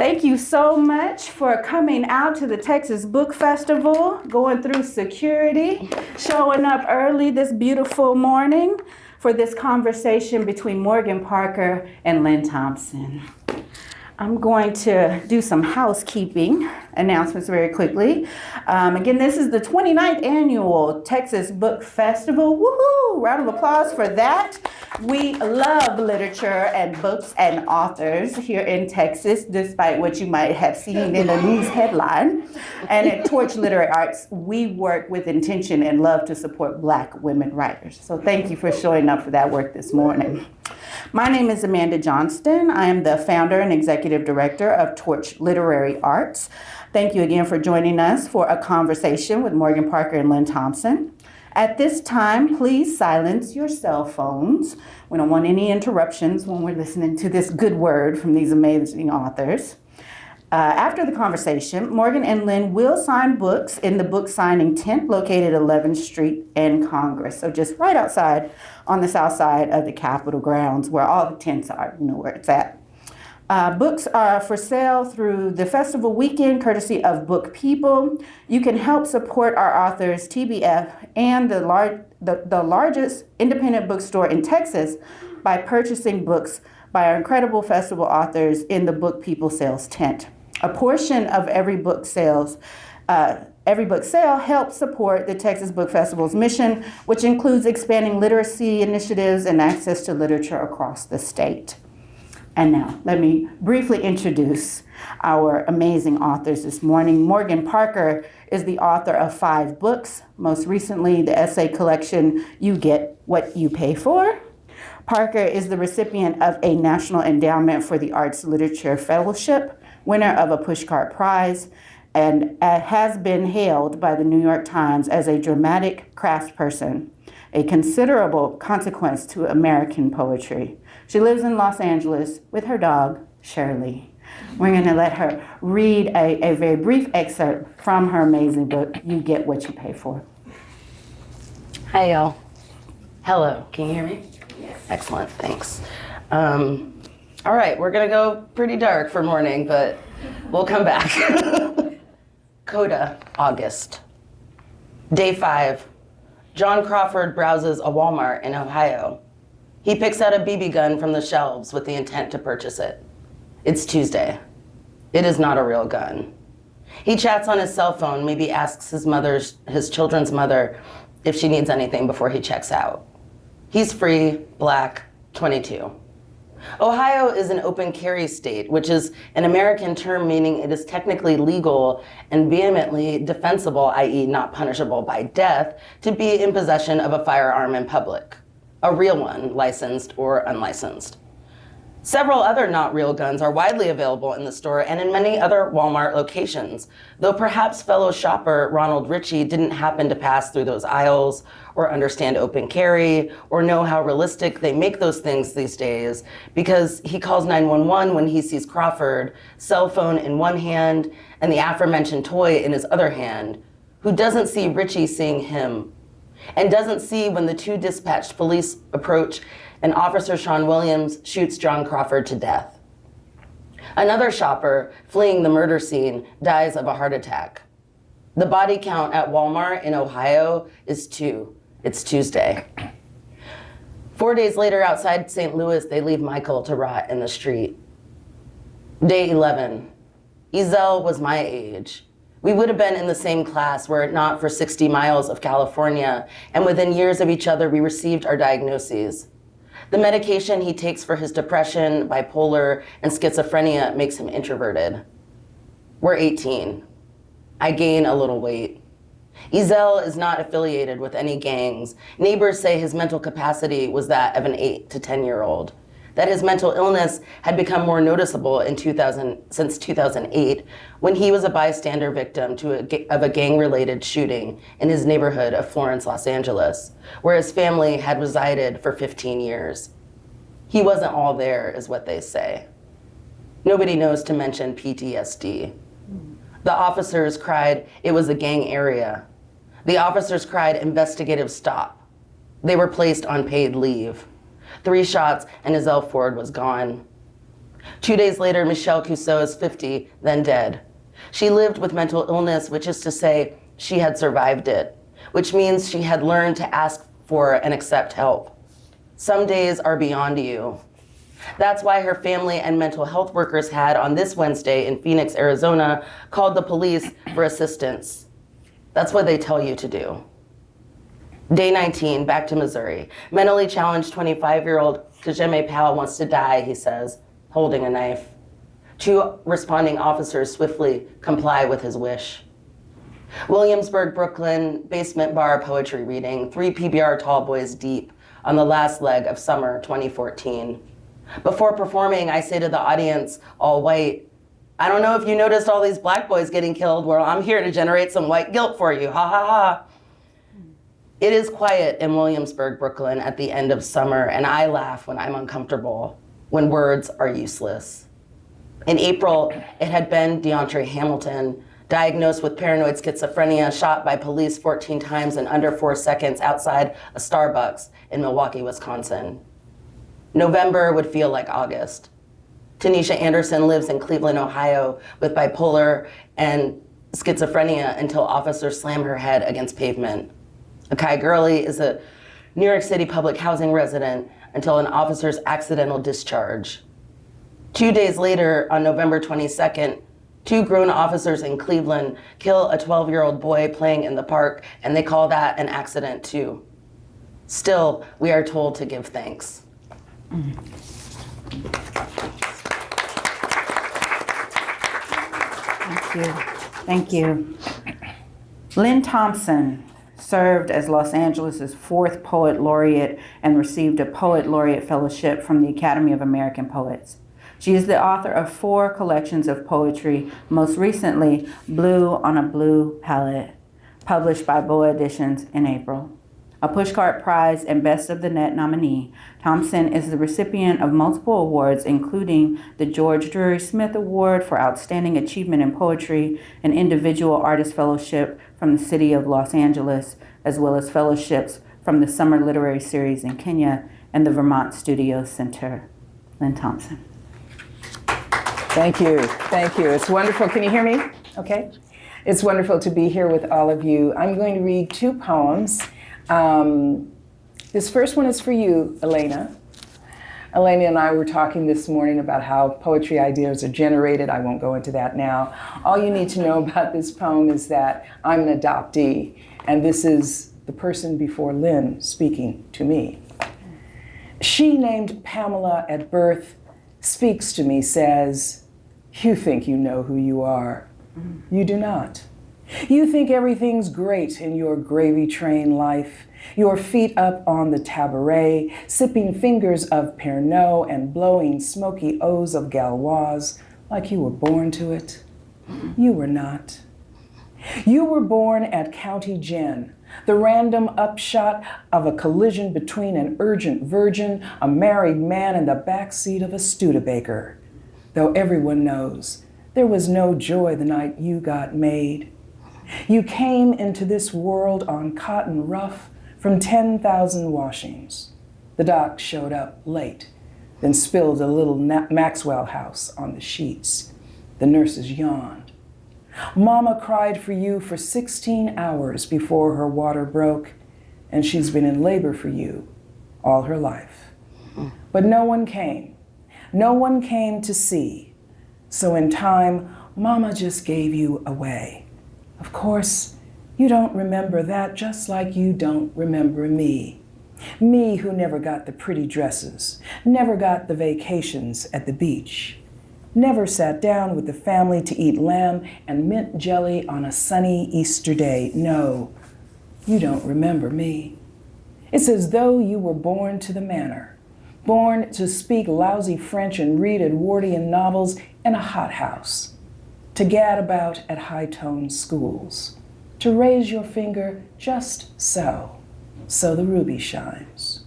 Thank you so much for coming out to the Texas Book Festival, going through security, showing up early this beautiful morning for this conversation between Morgan Parker and Lynne Thompson. I'm going to do some housekeeping announcements very quickly. Again, this is the 29th annual Texas Book Festival. Woohoo! Round of applause for that. We love literature and books and authors here in Texas, despite what you might have seen in a news headline. And at Torch Literary Arts, we work with intention and love to support Black women writers. So thank you for showing up for that work this morning. My name is Amanda Johnston. I am the founder and executive director of Torch Literary Arts. Thank you again for joining us for a conversation with Morgan Parker and Lynne Thompson. At this time, please silence your cell phones. We don't want any interruptions when we're listening to this good word from these amazing authors. After the conversation, Morgan and Lynne will sign books in the book signing tent located at 11th Street and Congress. So just right outside on the south side of the Capitol grounds where all the tents are, you know where it's at. Books are for sale through the festival weekend, courtesy of Book People. You can help support our authors, TBF, and the largest independent bookstore in Texas by purchasing books by our incredible festival authors in the Book People sales tent. A portion of every book sale helps support the Texas Book Festival's mission, which includes expanding literacy initiatives and access to literature across the state. And now, let me briefly introduce our amazing authors this morning. Morgan Parker is the author of 5 books, most recently the essay collection, You Get What You Pay For. Parker is the recipient of a National Endowment for the Arts Literature Fellowship, winner of a Pushcart Prize, and has been hailed by the New York Times as a dramatic craftsperson, a considerable consequence to American poetry. She lives in Los Angeles with her dog, Shirley. We're going to let her read a very brief excerpt from her amazing book, You Get What You Pay For. Hi, y'all. Hello, can you hear me? Yes. Excellent, thanks. All right, we're going to go pretty dark for morning, but we'll come back. Coda, August. Day 5. John Crawford browses a Walmart in Ohio. He picks out a BB gun from the shelves with the intent to purchase it. It's Tuesday. It is not a real gun. He chats on his cell phone, maybe asks his children's mother if she needs anything before he checks out. He's free, Black, 22. Ohio is an open carry state, which is an American term meaning it is technically legal and vehemently defensible, i.e. not punishable by death, to be in possession of a firearm in public. A real one, licensed or unlicensed. Several other not real guns are widely available in the store and in many other Walmart locations, though perhaps fellow shopper Ronald Ritchie didn't happen to pass through those aisles or understand open carry or know how realistic they make those things these days, because he calls 911 when he sees Crawford, cell phone in one hand and the aforementioned toy in his other hand, who doesn't see Ritchie seeing him, and doesn't see when the 2 dispatched police approach and Officer Sean Williams shoots John Crawford to death. Another shopper, fleeing the murder scene, dies of a heart attack. The body count at Walmart in Ohio is 2. It's Tuesday. 4 days later, outside St. Louis, they leave Michael to rot in the street. Day 11. Ezel was my age. We would have been in the same class were it not for 60 miles of California, and within years of each other, we received our diagnoses. The medication he takes for his depression, bipolar, and schizophrenia makes him introverted. We're 18. I gain a little weight. Ezel is not affiliated with any gangs. Neighbors say his mental capacity was that of an 8 to 10-year-old. That his mental illness had become more noticeable since 2008, when he was a bystander victim of a gang-related shooting in his neighborhood of Florence, Los Angeles, where his family had resided for 15 years. He wasn't all there, is what they say. Nobody knows to mention PTSD. The officers cried it was a gang area. The officers cried investigative stop. They were placed on paid leave. 3 shots and Ezel Ford was gone. 2 days later, Michelle Cusseau is 50, then dead. She lived with mental illness, which is to say, she had survived it, which means she had learned to ask for and accept help. Some days are beyond you. That's why her family and mental health workers had, on this Wednesday in Phoenix, Arizona, called the police for assistance. That's what they tell you to do. Day 19, back to Missouri. Mentally challenged 25-year-old Kajeme Powell wants to die, he says, holding a knife. 2 responding officers swiftly comply with his wish. Williamsburg, Brooklyn, basement bar poetry reading, 3 PBR tall boys deep on the last leg of summer 2014. Before performing, I say to the audience, all white, I don't know if you noticed all these black boys getting killed. Well, I'm here to generate some white guilt for you, ha ha ha. It is quiet in Williamsburg, Brooklyn at the end of summer, and I laugh when I'm uncomfortable, when words are useless. In April, it had been DeAndre Hamilton, diagnosed with paranoid schizophrenia, shot by police 14 times in under 4 seconds outside a Starbucks in Milwaukee, Wisconsin. November would feel like August. Tanisha Anderson lives in Cleveland, Ohio, with bipolar and schizophrenia until officers slam her head against pavement. Akai Gurley is a New York City public housing resident until an officer's accidental discharge. 2 days later, on November 22nd, 2 grown officers in Cleveland kill a 12-year-old boy playing in the park, and they call that an accident too. Still, we are told to give thanks. Thank you. Thank you. Lynne Thompson served as Los Angeles' 4th Poet Laureate and received a Poet Laureate Fellowship from the Academy of American Poets. She is the author of 4 collections of poetry, most recently Blue on a Blue Palette, published by Boa Editions in April. A Pushcart Prize and Best of the Net nominee, Thompson is the recipient of multiple awards, including the George Drury Smith Award for Outstanding Achievement in Poetry, an Individual Artist Fellowship from the City of Los Angeles, as well as fellowships from the Summer Literary Series in Kenya and the Vermont Studio Center. Lynne Thompson. Thank you. Thank you. It's wonderful. Can you hear me? Okay. It's wonderful to be here with all of you. I'm going to read 2 poems. This first one is for you, Elena. Elena and I were talking this morning about how poetry ideas are generated. I won't go into that now. All you need to know about this poem is that I'm an adoptee, and this is the person before Lynne speaking to me. She, named Pamela at birth, speaks to me, says, "You think you know who you are. You do not. You think everything's great in your gravy train life, your feet up on the tabaret, sipping fingers of Pernod and blowing smoky O's of Gauloise like you were born to it. You were not. You were born at County Gin, the random upshot of a collision between an urgent virgin, a married man, and the backseat of a Studebaker. Though everyone knows there was no joy the night you got made. You came into this world on cotton rough from 10,000 washings. The doc showed up late, then spilled a little Maxwell House on the sheets. The nurses yawned. Mama cried for you for 16 hours before her water broke, and she's been in labor for you all her life. But no one came. No one came to see. So in time, Mama just gave you away. Of course, you don't remember that, just like you don't remember me. Me who never got the pretty dresses, never got the vacations at the beach, never sat down with the family to eat lamb and mint jelly on a sunny Easter day. No, you don't remember me. It's as though you were born to the manor, born to speak lousy French and read Edwardian novels in a hothouse, to gad about at high-toned schools, to raise your finger just so the ruby shines.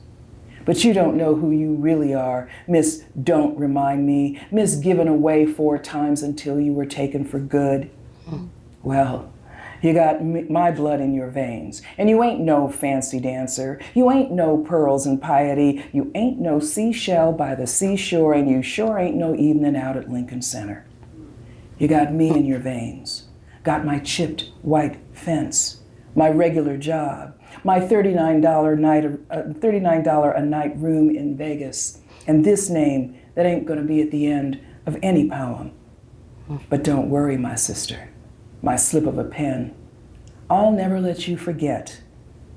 But you don't know who you really are, Miss Don't Remind Me, Miss Given Away 4 times until you were taken for good. Well, You got my blood in your veins, and you ain't no fancy dancer. You ain't no pearls and piety. You ain't no seashell by the seashore, and you sure ain't no evening out at Lincoln Center. You got me in your veins, got my chipped white fence, my regular job, my $39 a night room in Vegas, and this name that ain't gonna be at the end of any poem. But don't worry, my sister, my slip of a pen. I'll never let you forget.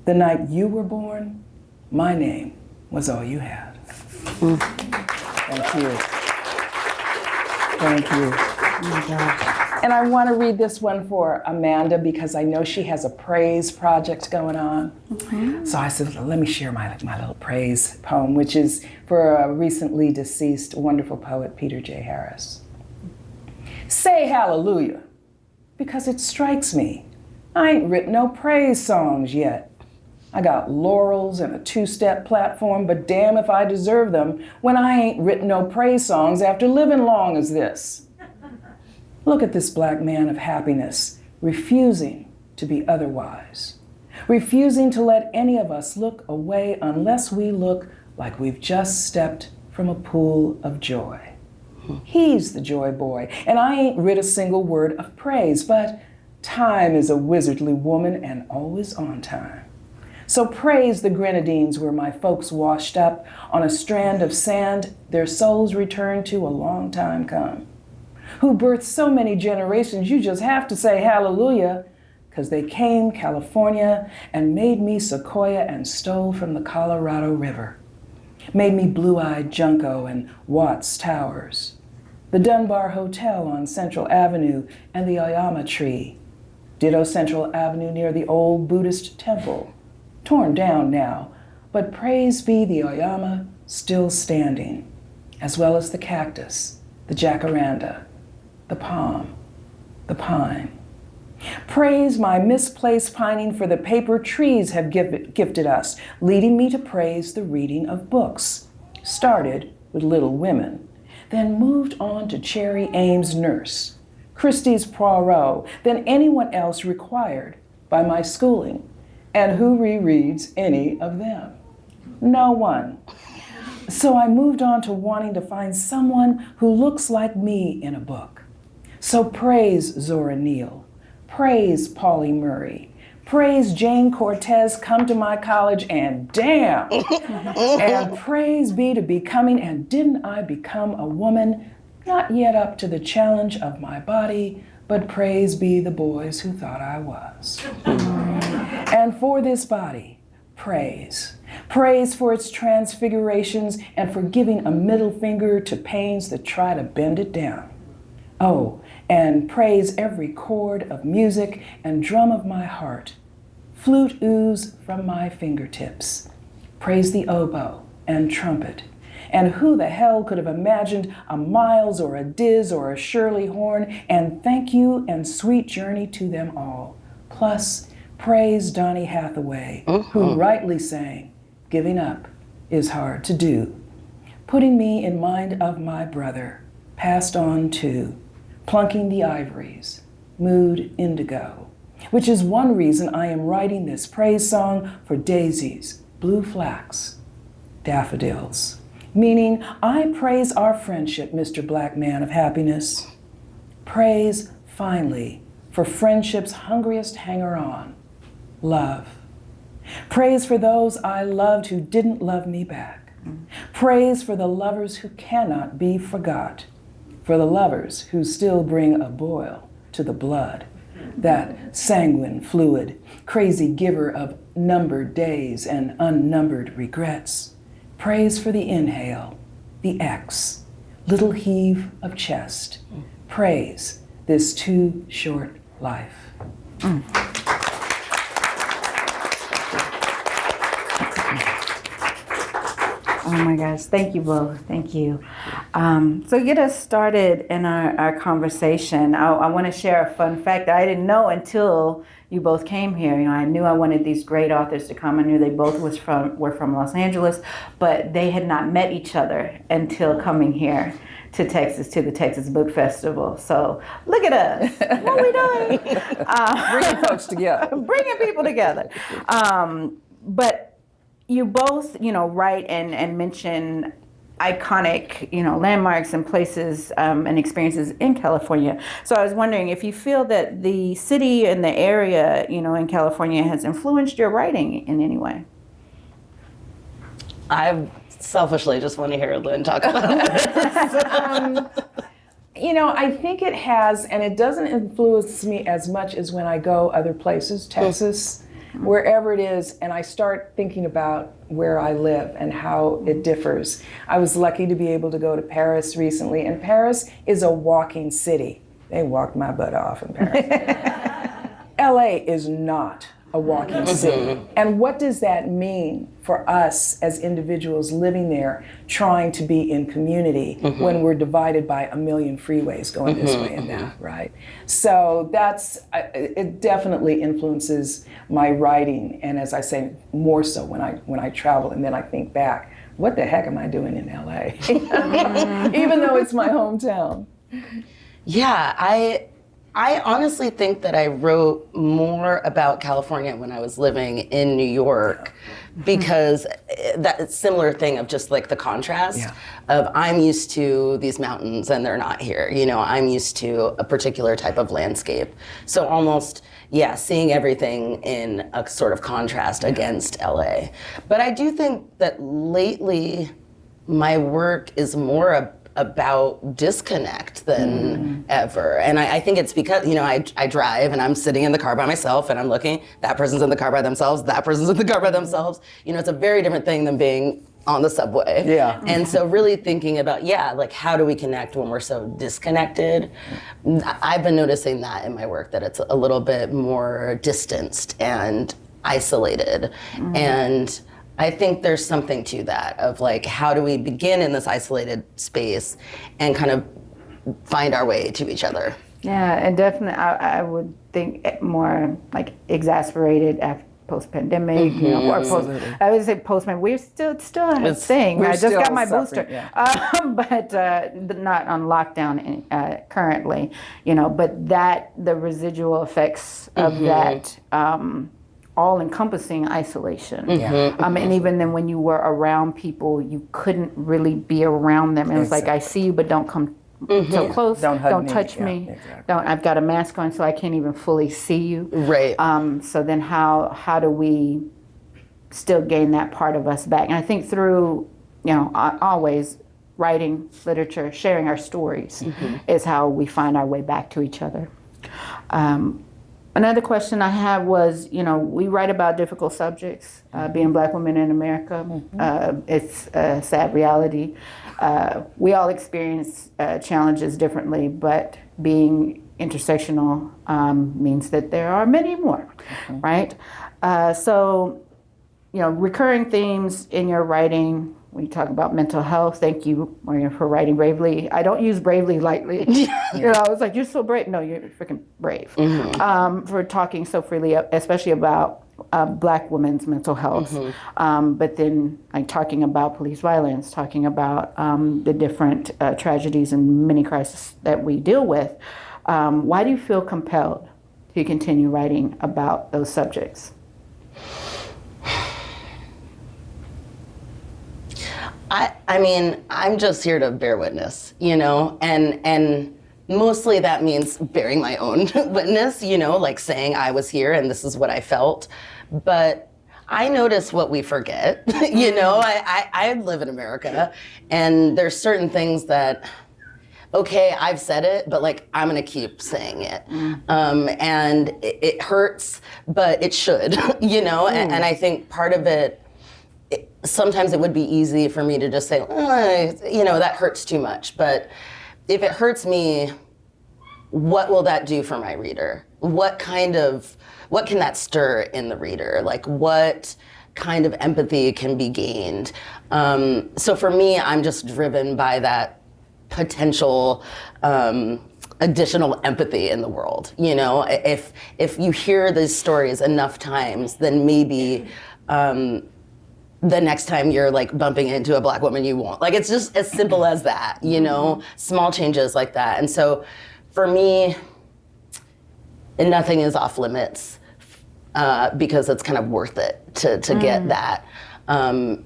The night you were born, my name was all you had. Thank you. Thank you. Oh my gosh. And I want to read this one for Amanda because I know she has a praise project going on. So I said, let me share my little praise poem, which is for a recently deceased wonderful poet, Peter J. Harris. Say hallelujah, because it strikes me I ain't written no praise songs yet. I got laurels and a two-step platform, but damn if I deserve them when I ain't written no praise songs after living long as this. Look at this black man of happiness, refusing to be otherwise, refusing to let any of us look away unless we look like we've just stepped from a pool of joy. He's the joy boy, and I ain't writ a single word of praise, but time is a wizardly woman and always on time. So praise the grenadines where my folks washed up on a strand of sand their souls returned to a long time come, who birthed so many generations you just have to say hallelujah, because they came California and made me sequoia and stole from the Colorado River, made me blue-eyed Junco and Watts Towers, the Dunbar Hotel on Central Avenue and the Oyama tree, ditto Central Avenue near the old Buddhist temple, torn down now, but praise be the Oyama still standing, as well as the cactus, the jacaranda, the palm, the pine. Praise my misplaced pining for the paper trees have gifted us, leading me to praise the reading of books. Started with Little Women, then moved on to Cherry Ames' Nurse, Christie's Poirot, than anyone else required by my schooling. And who rereads any of them? No one. So I moved on to wanting to find someone who looks like me in a book. So praise Zora Neale, praise Pauli Murray, praise Jane Cortez, come to my college and damn, and praise be to becoming, and didn't I become a woman, not yet up to the challenge of my body, but praise be the boys who thought I was. And for this body, praise. Praise for its transfigurations and for giving a middle finger to pains that try to bend it down. Oh, and praise every chord of music and drum of my heart, flute ooze from my fingertips. Praise the oboe and trumpet. And who the hell could have imagined a Miles or a Diz or a Shirley Horn, and thank you and sweet journey to them all. Plus, praise Donny Hathaway, who rightly sang, giving up is hard to do, putting me in mind of my brother, passed on to, plunking the ivories, mood indigo, which is one reason I am writing this praise song for daisies, blue flax, daffodils, meaning I praise our friendship, Mr. Black Man of Happiness. Praise, finally, for friendship's hungriest hanger-on, love. Praise for those I loved who didn't love me back. Praise for the lovers who cannot be forgot, for the lovers who still bring a boil to the blood, that sanguine fluid, crazy giver of numbered days and unnumbered regrets. Praise for the inhale, the X, little heave of chest. Praise this too short life. Oh my gosh, thank you both, thank you. So get us started in our conversation. I want to share a fun fact that I didn't know until you both came here. I knew I wanted these great authors to come. I knew they both were from Los Angeles, but they had not met each other until coming here to Texas, to the Texas Book Festival. So look at us. What are we doing? Bringing folks together. Bringing people together. But you both, write and mention iconic, landmarks and places and experiences in California. So I was wondering if you feel that the city and the area, in California has influenced your writing in any way. I selfishly just want to hear Lynne talk about it. I think it has, and it doesn't influence me as much as when I go other places, Texas, wherever it is, and I start thinking about where I live and how it differs. I was lucky to be able to go to Paris recently, and Paris is a walking city. They walked my butt off in Paris. LA is not a walking city. And what does that mean for us as individuals living there, trying to be in community when we're divided by a million freeways going this way and that, right? So it definitely influences my writing, and as I say, more so when I travel, and then I think back, what the heck am I doing in LA? Even though it's my hometown. Yeah, I honestly think that I wrote more about California when I was living in New York, because that similar thing of just like the contrast of I'm used to these mountains and they're not here. I'm used to a particular type of landscape. So almost, seeing everything in a sort of contrast against LA. But I do think that lately my work is more about disconnect than ever. And I think it's because, I drive and I'm sitting in the car by myself and I'm looking, that person's in the car by themselves, that person's in the car by themselves. It's a very different thing than being on the subway. Yeah. And so really thinking about, how do we connect when we're so disconnected? I've been noticing that in my work, that it's a little bit more distanced and isolated. And I think there's something to that of how do we begin in this isolated space and kind of find our way to each other. Yeah, and definitely I would think more exasperated after post-pandemic, I would say post-pandemic. We're still a thing. I just got my booster, but not on lockdown currently, but the residual effects of that all-encompassing isolation. And even then when you were around people, you couldn't really be around them. It was like, I see you, but don't come so close. Don't touch me. Exactly. I've got a mask on, so I can't even fully see you. Right. So then how do we still gain that part of us back? And I think through, always writing, literature, sharing our stories is how we find our way back to each other. Another question I had was, we write about difficult subjects, being Black women in America. It's a sad reality. We all experience challenges differently, but being intersectional means that there are many more, right? So, recurring themes in your writing, when you talk about mental health, thank you, Maria, for writing bravely. I don't use bravely lightly. I was like, you're so brave. No, you're freaking brave. For talking so freely, especially about Black women's mental health. But then talking about police violence, talking about the different tragedies and many crises that we deal with. Why do you feel compelled to continue writing about those subjects? I mean, I'm just here to bear witness, and mostly that means bearing my own witness, saying I was here and this is what I felt. But I notice what we forget, I live in America, and there's certain things that, okay, I've said it, but I'm gonna keep saying it. And it hurts, but it should, and I think part of it, sometimes it would be easy for me to just say, that hurts too much. But if it hurts me, what will that do for my reader? What can that stir in the reader? What kind of empathy can be gained? So for me, I'm just driven by that potential additional empathy in the world. You know, if you hear these stories enough times, then maybe the next time you're like bumping into a Black woman, you won't. Like, it's just as simple as that, you know, small changes like that. And so for me, nothing is off limits because it's kind of worth it to get that.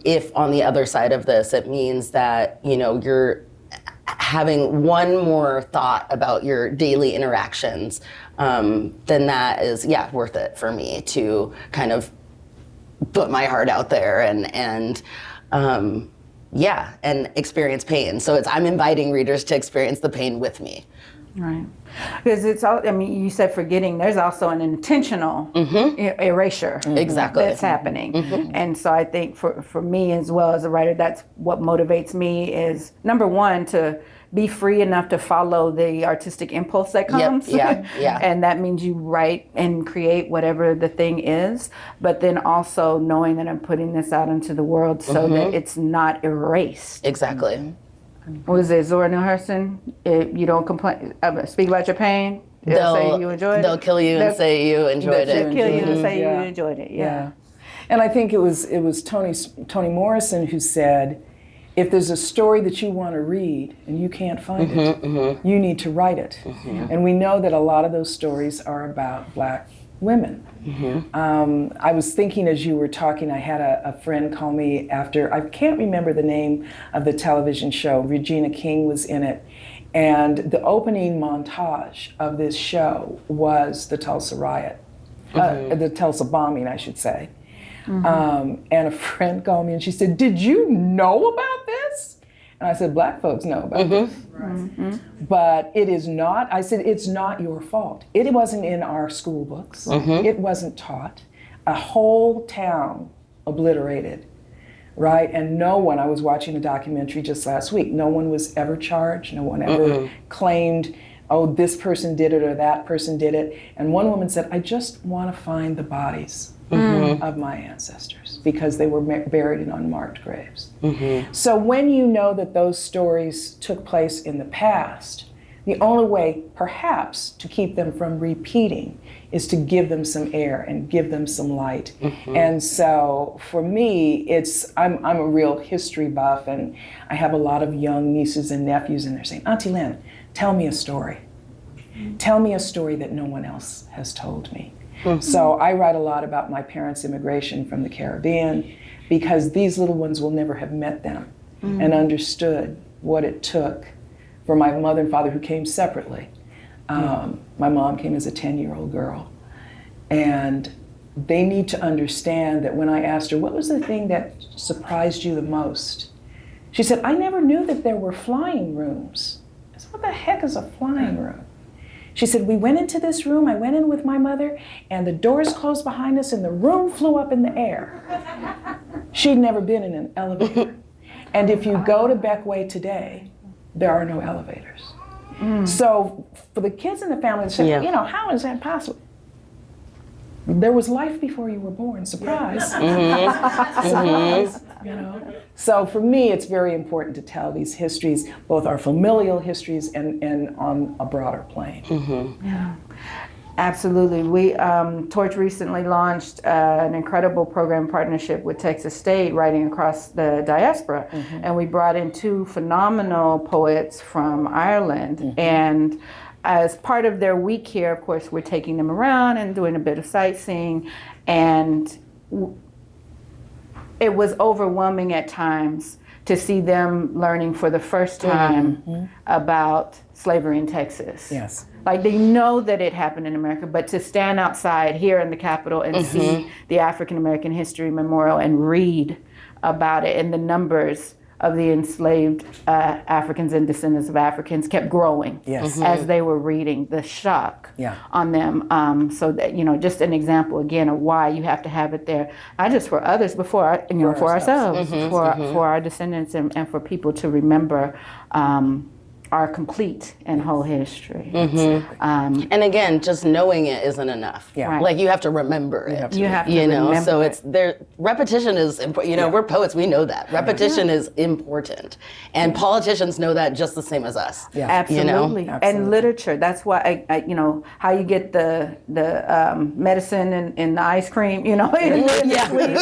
If on the other side of this, it means that, you know, you're having one more thought about your daily interactions, then that is, worth it for me to kind of put my heart out there and experience pain. So I'm inviting readers to experience the pain with me. Right. Because it's all, I mean, you said forgetting, there's also an intentional erasure Exactly. that's happening. And so I think for me as well as a writer, that's what motivates me is, number one, to be free enough to follow the artistic impulse that comes. And that means you write and create whatever the thing is, but then also knowing that I'm putting this out into the world so that it's not erased. Exactly. What was it, Zora Neale Hurston? You don't complain, speak about your pain. They'll say you enjoyed it. They'll kill you and say you enjoyed it. They'll kill you and say you enjoyed it. Yeah. And I think it was Toni Morrison who said, if there's a story that you want to read and you can't find it, you need to write it. And we know that a lot of those stories are about Black women. I was thinking as you were talking, I had a friend call me after, I can't remember the name of the television show, Regina King was in it, and the opening montage of this show was the Tulsa riot, the Tulsa bombing, I should say. And a friend called me and she said, did you know about this? And I said, Black folks know about this. But it is not, I said, it's not your fault. It wasn't in our school books. It wasn't taught. A whole town obliterated, right? And no one, I was watching a documentary just last week, no one was ever charged, no one ever claimed, oh, this person did it or that person did it. And one woman said, I just want to find the bodies of my ancestors because they were buried in unmarked graves. So when you know that those stories took place in the past, the only way perhaps to keep them from repeating is to give them some air and give them some light. And so for me, I'm a real history buff, and I have a lot of young nieces and nephews, and they're saying, Auntie Lynne, tell me a story. Tell me a story that no one else has told me. So I write a lot about my parents' immigration from the Caribbean because these little ones will never have met them and understood what it took for my mother and father who came separately. My mom came as a 10-year-old girl. And they need to understand that when I asked her, what was the thing that surprised you the most? She said, I never knew that there were flying rooms. I said, what the heck is a flying room? She said, we went into this room, I went in with my mother, and the doors closed behind us and the room flew up in the air. She'd never been in an elevator. And if you go to Beckway today, there are no elevators. So for the kids in the family, they say, you know, how is that possible? There was life before you were born, surprise. Surprise, you know. So for me, it's very important to tell these histories, both our familial histories and on a broader plane. Yeah, absolutely. Torch recently launched an incredible program partnership with Texas State, Writing Across the Diaspora, and we brought in two phenomenal poets from Ireland. And as part of their week here, of course, we're taking them around and doing a bit of sightseeing, and it was overwhelming at times to see them learning for the first time about slavery in Texas. Yes. Like, they know that it happened in America, but to stand outside here in the Capitol and see the African American History Memorial and read about it, and the numbers of the enslaved Africans and descendants of Africans kept growing as they were reading, the shock on them. So that, you know, just an example again of why you have to have it there, not just for others, but for ourselves, for our descendants, and for people to remember our complete and whole history. And again, just knowing it isn't enough. Yeah. Right. Like you have to remember it. You have to you know, remember so it. it's there. Repetition is important. You know, we're poets. We know that repetition is important, and politicians know that just the same as us. Yeah. Absolutely. You know? And literature. That's why I you know, how you get the medicine in the ice cream. You know.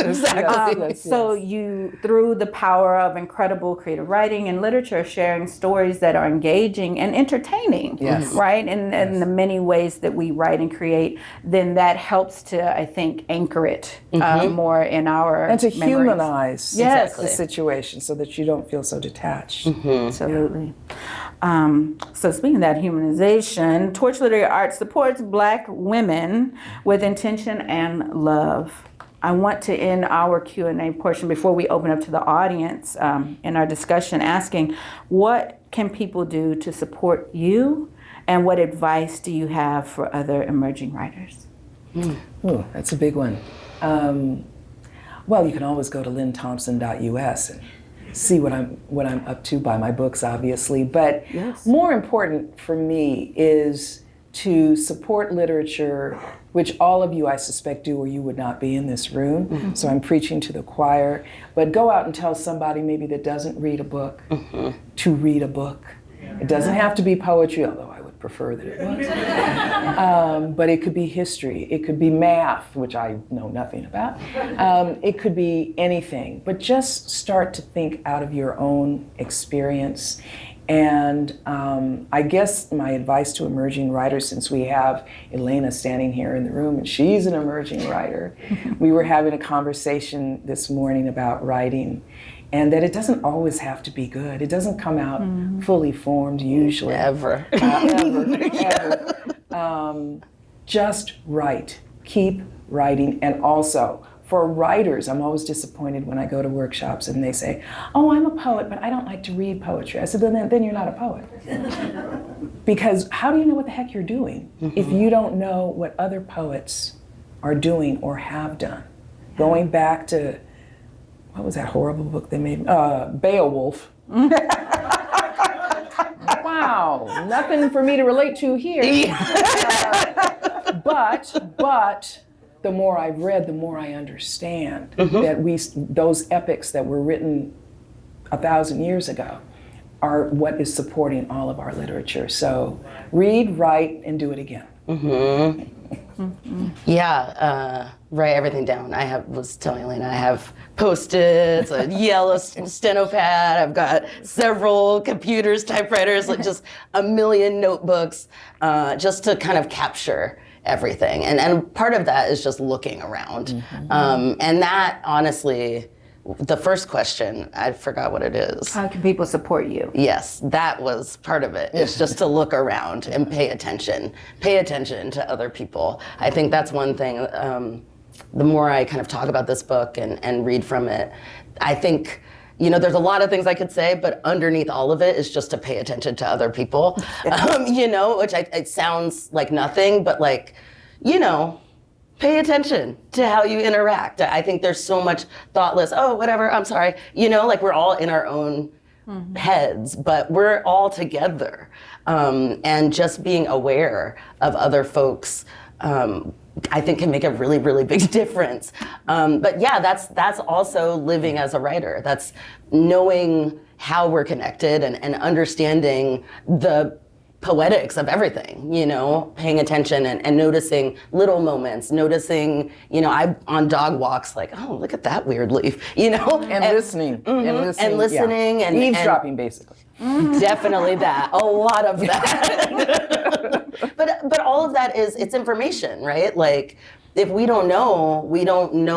Exactly. So you, through the power of incredible creative writing and literature, sharing stories that are engaging and entertaining, Yes. right? And the many ways that we write and create, then that helps to, I think, anchor it more in our And to memories. humanize Yes. the situation so that you don't feel so detached. Absolutely. So speaking of that humanization, Torch Literary Arts supports Black women with intention and love. I want to end our Q&A portion before we open up to the audience in our discussion asking, what can people do to support you, and what advice do you have for other emerging writers? Ooh, that's a big one. Well, you can always go to lynnethompson.us and see what I'm up to, buy my books, obviously. But more important for me is to support literature, which all of you, I suspect, do, or you would not be in this room. So I'm preaching to the choir. But go out and tell somebody maybe that doesn't read a book to read a book. It doesn't have to be poetry, although I would prefer that it was. But it could be history. It could be math, which I know nothing about. It could be anything. But just start to think out of your own experience. And I guess my advice to emerging writers, since we have Elena standing here in the room and she's an emerging writer, we were having a conversation this morning about writing, and that it doesn't always have to be good. It doesn't come out fully formed usually. Ever. Just write. Keep writing. And also, for writers, I'm always disappointed when I go to workshops and they say, oh, I'm a poet, but I don't like to read poetry. I said, then you're not a poet. Because how do you know what the heck you're doing if you don't know what other poets are doing or have done? Going back to, what was that horrible book they made? Beowulf. Wow, nothing for me to relate to here. But the more I've read, the more I understand that those epics that were written 1,000 years ago are what is supporting all of our literature. So read, write, and do it again. Yeah, write everything down. Was telling Elena, I have Post-its, a yellow steno pad, I've got several computers, typewriters, like just a million notebooks, just to kind of capture everything. And part of that is just looking around. And that, honestly, the first question, I forgot what it is. How can people support you? Yes, that was part of it. It's just to look around and pay attention to other people. I think that's one thing. The more I kind of talk about this book and read from it, I think, you know, there's a lot of things I could say, but underneath all of it is just to pay attention to other people, you know, which it sounds like nothing, but like, you know, pay attention to how you interact. I think there's so much thoughtless, oh, whatever, I'm sorry. You know, like we're all in our own heads, but we're all together. And just being aware of other folks, I think can make a really, really big difference. But yeah, that's also living as a writer. That's knowing how we're connected and understanding the poetics of everything, you know, paying attention and noticing little moments, noticing, you know, I'm on dog walks like, oh, look at that weird leaf, you know? And listening. And listening. Yeah. And eavesdropping, basically. Definitely that, a lot of that. But all of that it's information, right? Like, if we don't know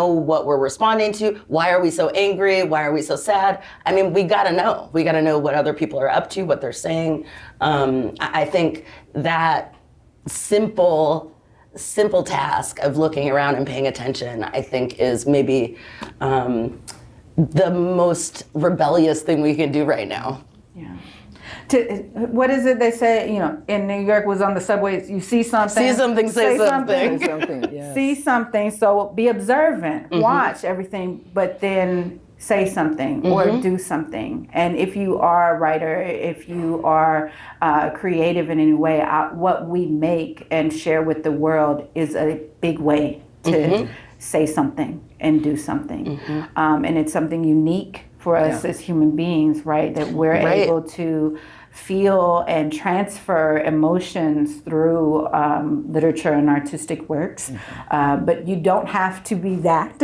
what we're responding to. Why are we so angry? Why are we so sad? I mean, we gotta know. We gotta know what other people are up to, what they're saying. I think that simple task of looking around and paying attention, I think, is maybe the most rebellious thing we can do right now. Yeah. What is it they say, you know, in New York was on the subways, you see something. See something, say something. Yes. See something, so be observant, watch everything, but then say something or do something. And if you are a writer, if you are creative in any way, what we make and share with the world is a big way to say something and do something. And it's something unique for us as human beings, right? That we're able to feel and transfer emotions through literature and artistic works. But you don't have to be that.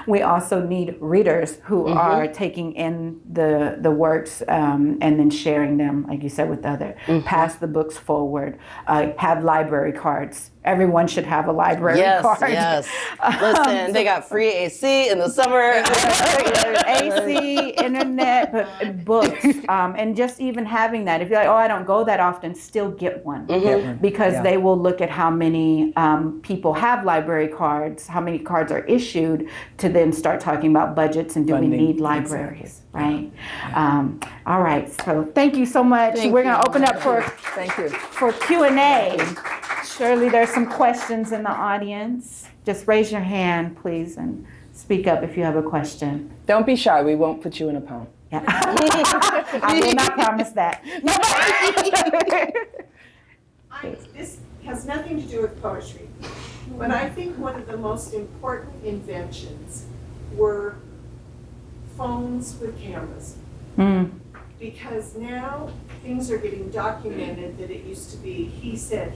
We also need readers who are taking in the works and then sharing them, like you said, with others. Pass the books forward. Have library cards. Everyone should have a library card. Yes. Listen, they got free AC in the summer. AC, internet, but books. And just even having that. If you're like, oh, I don't go that often, still get one. Because they will look at how many people have library cards, how many cards are issued, to then start talking about budgets and do we need libraries, right? All right, so thank you so much. We're going to open up for Q&A. Surely there's some questions in the audience. Just raise your hand, please, and speak up if you have a question. Don't be shy. We won't put you in a poem. Yeah. I will not promise that. This has nothing to do with poetry, but I think one of the most important inventions were phones with cameras. Because now things are getting documented that it used to be he said.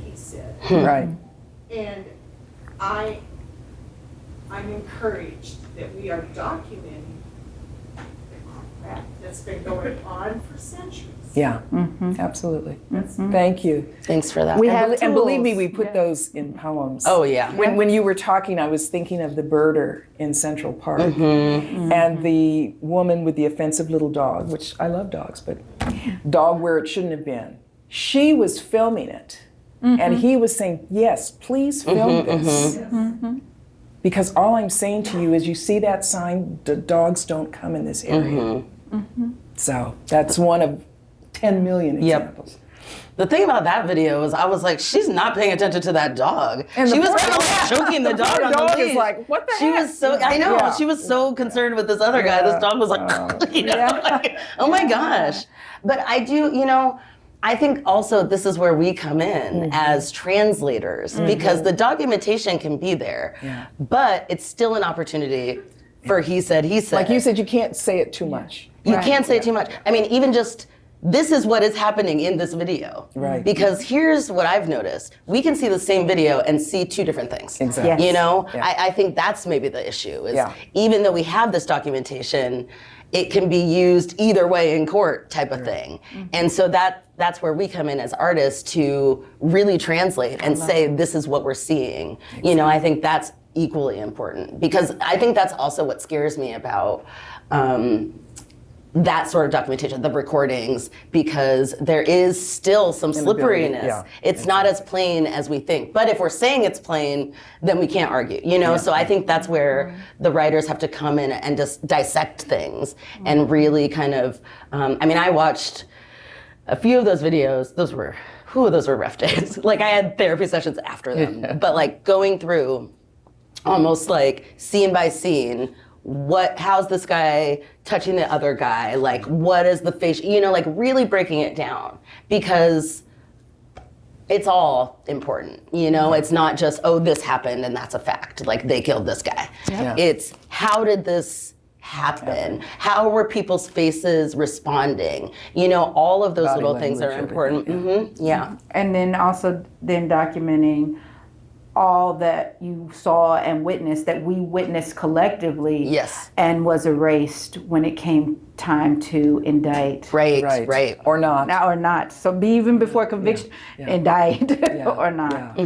Right. And I'm encouraged that we are documenting the crap that's been going on for centuries. Yeah, absolutely. Thank you. Thanks for that. And believe me, we put those in poems. Oh, yeah. When you were talking, I was thinking of the birder in Central Park and the woman with the offensive little dog, which I love dogs, but dog where it shouldn't have been. She was filming it, and he was saying, yes, please film this. Because all I'm saying to you is you see that sign, the dogs don't come in this area. So that's one of 10 million examples. The thing about that video is I was like, she's not paying attention to that dog. And she was choking the dog on the leash. Is like, what the she heck? was so, I know, she was so concerned with this other guy. This dog was like, you know, like, oh my gosh. But I do, you know, I think also this is where we come in as translators because the documentation can be there, but it's still an opportunity for he said. Like you said, you can't say it too much. You can't say it too much. I mean, even just, this is what is happening in this video. Right. Because here's what I've noticed. We can see the same video and see two different things. Exactly. Yes. You know, Yeah. I think that's maybe the issue is even though we have this documentation, it can be used either way in court type of thing. And so that's where we come in as artists to really translate and say, this is what we're seeing. Exactly. You know, I think that's equally important because I think that's also what scares me about that sort of documentation, the recordings, because there is still some slipperiness. Yeah, it's not as plain as we think. But if we're saying it's plain, then we can't argue, you know? So I think that's where the writers have to come in and just dissect things and really kind of, I mean, I watched a few of those videos. Those were rough days. Like I had therapy sessions after them, but like going through almost like scene by scene, how's this guy touching the other guy? Like, what is the face, you know, like really breaking it down because it's all important, you know? It's not just, oh, this happened and that's a fact. Like they killed this guy. Yeah. It's how did this happen? How were people's faces responding? You know, all of those Body little things are language, important. And then also then documenting all that you saw and witnessed that we witnessed collectively and was erased when it came time to indict. Right. Or not. Or not. So be even before conviction, indict or not.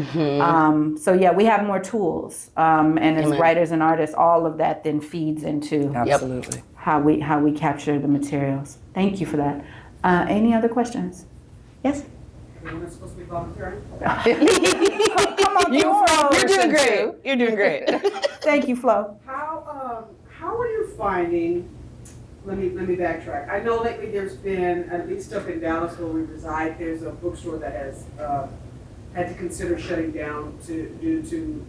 So we have more tools. And as writers and artists, all of that then feeds into Absolutely. how we capture the materials. Thank you for that. Any other questions? Yes? We're supposed to be volunteering? Come on, Flo. You're doing great. You're doing great. Thank you, Flo. How are you finding? Let me backtrack. I know lately there's been, at least up in Dallas where we reside, there's a bookstore that has had to consider shutting down due to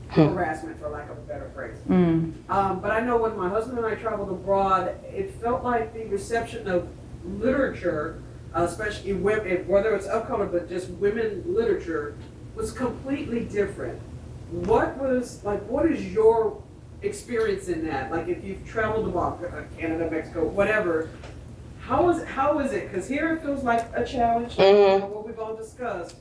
harassment, for lack of a better phrase. But I know when my husband and I traveled abroad, it felt like the reception of literature, especially women, whether it's of color, but just women literature, was completely different. What is your experience in that? Like, if you've traveled abroad, Canada, Mexico, whatever, how is it? Because here it feels like a challenge, what we've all discussed.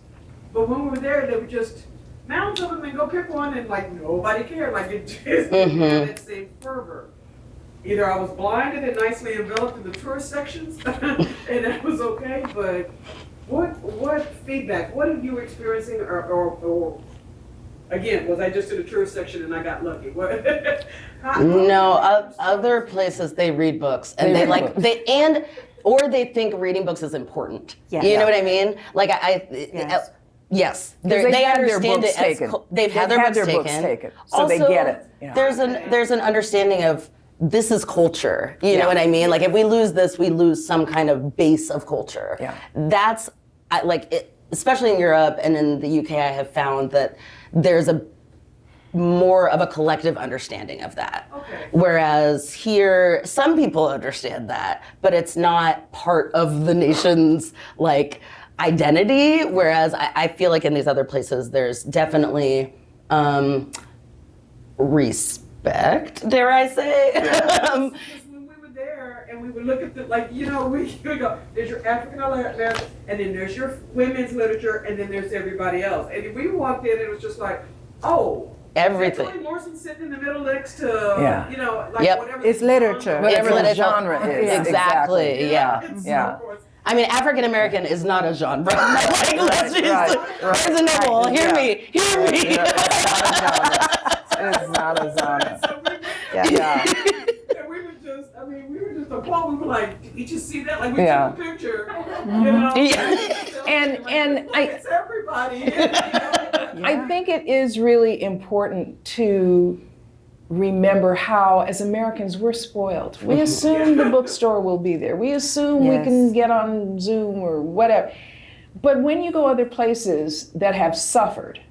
But when we were there, they were just mounds of them and go pick one, and like nobody cared. Like, it just didn't have that same fervor. Either I was blinded and nicely enveloped in the tourist sections, and that was okay. But what feedback? What are you experiencing, or again, was I just in the tourist section and I got lucky? Other places they read books and or they think reading books is important. Yeah. You know what I mean? Like yes, they understand it as they've had their books taken, so also, they get it. Yeah. There's an understanding of this is culture. You know what I mean? Like, if we lose this, we lose some kind of base of culture. Yeah. That's especially in Europe and in the UK, I have found that there's more of a collective understanding of that. Okay. Whereas here, some people understand that, but it's not part of the nation's identity. Whereas I feel like in these other places, there's definitely respect, dare I say. Because when we were there and we would look at we go, there's your African American, and then there's your women's literature, and then there's everybody else. And we walked in and it was just like, oh, everything. Toni Morrison sitting in the middle next to, whatever. It's literature. Whatever the It's genre is. Exactly. Yeah. I mean, African American is not a genre. Let's be reasonable. Hear me. It's not a genre. And we were just appalled. We were like, did you see that? Like, we took a picture, And it's everybody. I think it is really important to remember how, as Americans, we're spoiled. We assume the bookstore will be there. We assume we can get on Zoom or whatever. But when you go other places that have suffered,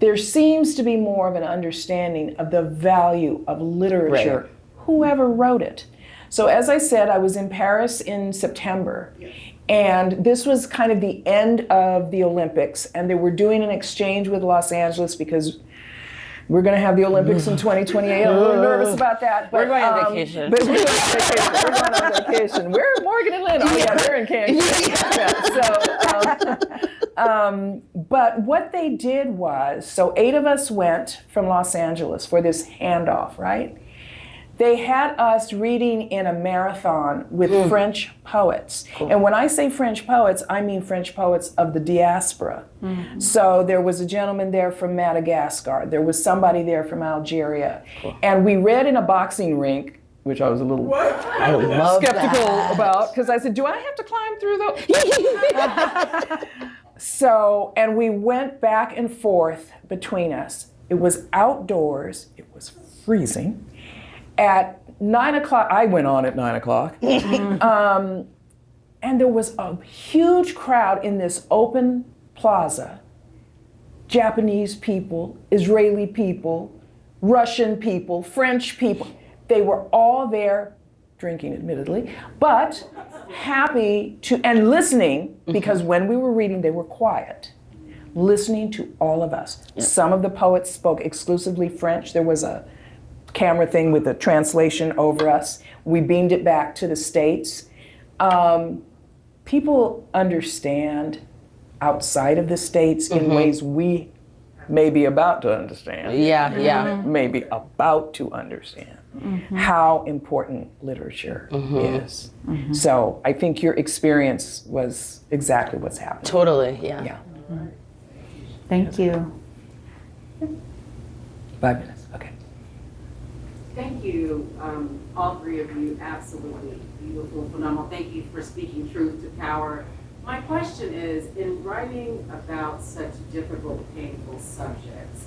there seems to be more of an understanding of the value of literature, whoever wrote it. So as I said, I was in Paris in September. And this was kind of the end of the Olympics, and they were doing an exchange with Los Angeles because we're going to have the Olympics in 2028. I'm a little nervous about that. But, we're going on vacation. But we're going on vacation. Where are Morgan and Lynne? Oh yeah, they're in Cancun. But what they did was, so 8 of us went from Los Angeles for this handoff, right? They had us reading in a marathon with French poets. Cool. And when I say French poets, I mean French poets of the diaspora. So there was a gentleman there from Madagascar. There was somebody there from Algeria. Cool. And we read in a boxing rink, which I was a little skeptical about, because I said, do I have to climb through those? So, and we went back and forth between us. It was outdoors. It was freezing. At 9 o'clock, I went on at 9 o'clock, and there was a huge crowd in this open plaza. Japanese people, Israeli people, Russian people, French people. They were all there, drinking admittedly, but happy to, and listening, because when we were reading, they were quiet, listening to all of us. Some of the poets spoke exclusively French. There was a camera thing with a translation over us. We beamed it back to the States. People understand outside of the States in ways we may be about to understand. Maybe about to understand how important literature is. So I think your experience was exactly what's happening. Totally, yeah. Thank you. 5 minutes, okay. Thank you, all 3 of you, absolutely beautiful, phenomenal. Thank you for speaking truth to power. My question is, in writing about such difficult, painful subjects,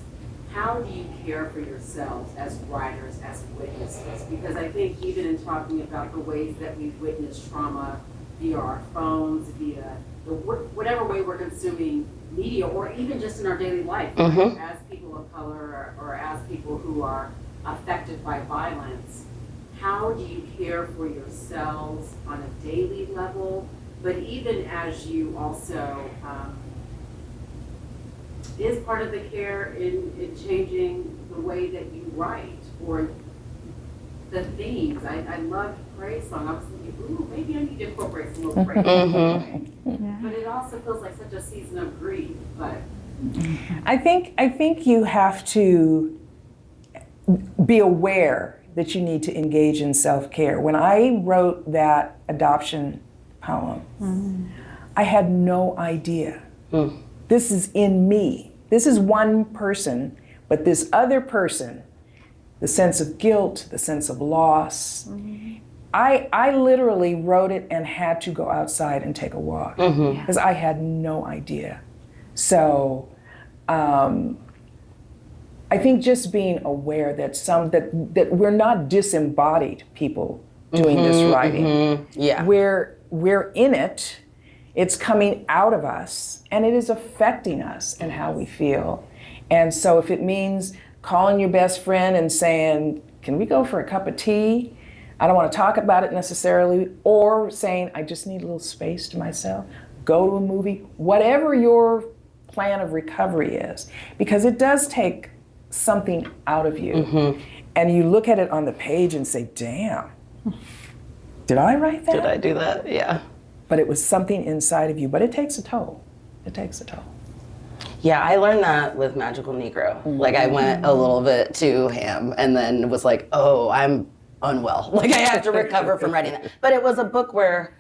how do you care for yourselves as writers, as witnesses? Because I think even in talking about the ways that we've witnessed trauma via our phones, via whatever way we're consuming media, or even just in our daily life, right? As people of color or as people who are affected by violence. How do you care for yourselves on a daily level, but even as you also, is part of the care in changing the way that you write or the themes? I loved praise song. I was thinking, ooh, maybe I need to incorporate some more praise. But it also feels like such a season of grief. But I think you have to be aware that you need to engage in self-care. When I wrote that adoption poem, I had no idea. This is in me. This is one person, but this other person, the sense of guilt, the sense of loss. I literally wrote it and had to go outside and take a walk because I had no idea. So I think just being aware that that we're not disembodied people doing this writing. Yeah. We're in it. It's coming out of us, and it is affecting us and how we feel. And so if it means calling your best friend and saying, can we go for a cup of tea? I don't want to talk about it necessarily, or saying, I just need a little space to myself, go to a movie, whatever your plan of recovery is, because it does take something out of you. And you look at it on the page and say, damn, did I write that? Did I do that? Yeah. But it was something inside of you, but it takes a toll. It takes a toll. Yeah, I learned that with Magical Negro. Like I went a little bit too ham and then was like, oh, I'm unwell. Like I have to recover from writing that. But it was a book where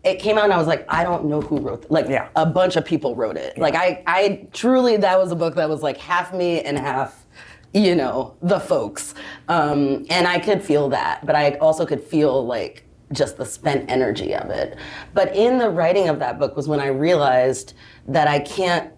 it came out and I was like, I don't know who wrote it. Like a bunch of people wrote it. Like I truly, that was a book that was like half me and half, you know, the folks. And I could feel that, but I also could feel like just the spent energy of it. But in the writing of that book was when I realized that I can't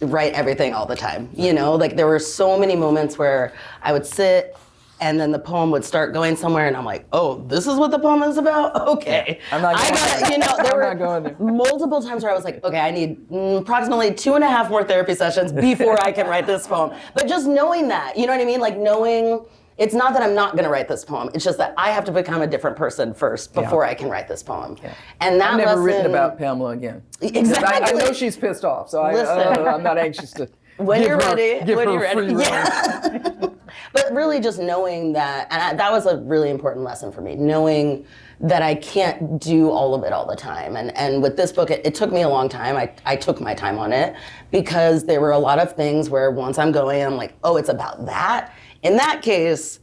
write everything all the time. You know, like there were so many moments where I would sit and then the poem would start going somewhere and I'm like, oh, this is what the poem is about? Okay. I'm not going there. You know, there I'm were not going there. multiple times where I was like, okay, I need approximately 2.5 more therapy sessions before I can write this poem. But just knowing that, you know what I mean? Like knowing, it's not that I'm not gonna write this poem, it's just that I have to become a different person first before I can write this poem. And that I've never lesson, written about Pamela again. Exactly. I know she's pissed off, so I'm not anxious to when give you're her, ready, give when her you're ready. free rein. Yeah. But really just knowing that, and that was a really important lesson for me, knowing that I can't do all of it all the time. And with this book, it took me a long time. I took my time on it because there were a lot of things where once I'm going, I'm like, oh, it's about that. In that case,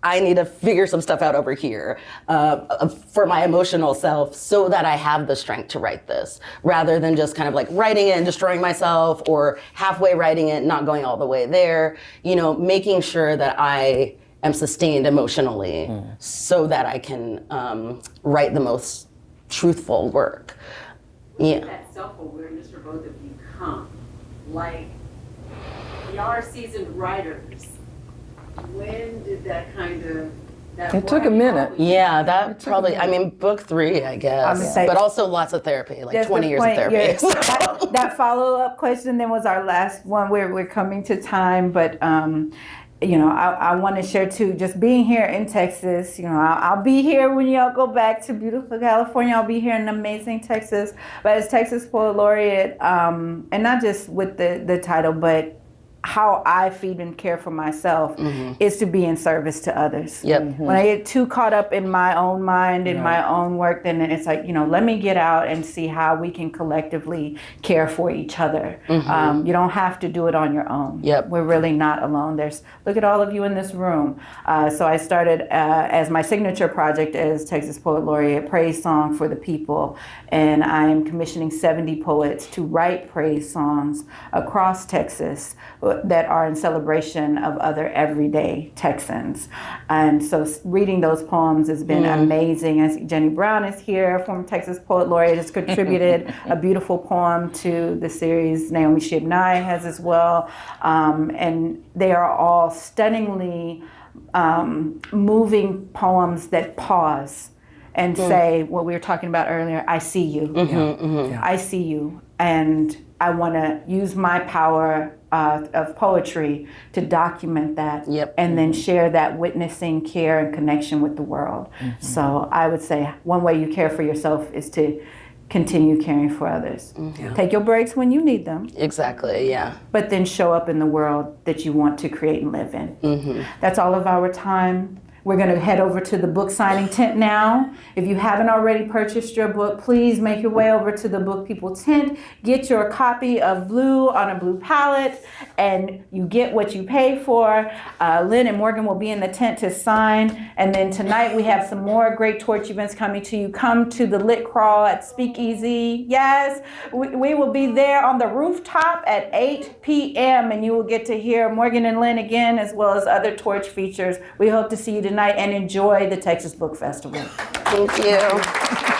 I need to figure some stuff out over here for my emotional self so that I have the strength to write this, rather than just kind of like writing it and destroying myself or halfway writing it, not going all the way there, you know, making sure that I am sustained emotionally so that I can write the most truthful work. Yeah. That self-awareness for both of you come, like, y'all are seasoned writers. When did that kind of, It took a minute. Yeah, that probably, I mean, book 3, I guess, but also lots of therapy, like 20 years of therapy. Yeah, that follow-up question then was our last one where we're coming to time, but you know, I want to share too, just being here in Texas, you know, I'll be here when y'all go back to beautiful California. I'll be here in amazing Texas, but as Texas Poet Laureate, and not just with the title, but how I feed and care for myself is to be in service to others. When I get too caught up in my own mind, in my own work, then it's like, you know, let me get out and see how we can collectively care for each other. You don't have to do it on your own. We're really not alone. Look at all of you in this room. So I started as my signature project as Texas Poet Laureate, Praise Song for the People. And I am commissioning 70 poets to write praise songs across Texas that are in celebration of other everyday Texans. And so reading those poems has been amazing. As Jenny Brown is here, former Texas Poet Laureate, has contributed a beautiful poem to the series. Naomi Shibnai has as well. And they are all stunningly moving poems that pause and say what we were talking about earlier, I see you. I see you. And I want to use my power of poetry to document that and then share that witnessing, care, and connection with the world. So I would say one way you care for yourself is to continue caring for others. Take your breaks when you need them. Exactly, yeah. But then show up in the world that you want to create and live in. That's all of our time. We're going to head over to the book signing tent now. If you haven't already purchased your book, please make your way over to the Book People tent. Get your copy of Blue on a blue palette, and you get what you pay for. Lynn and Morgan will be in the tent to sign. And then tonight we have some more great torch events coming to you. Come to the Lit Crawl at Speakeasy. Yes, we will be there on the rooftop at 8 p.m. and you will get to hear Morgan and Lynn again, as well as other torch features. We hope to see you tonight and enjoy the Texas Book Festival. Thank you.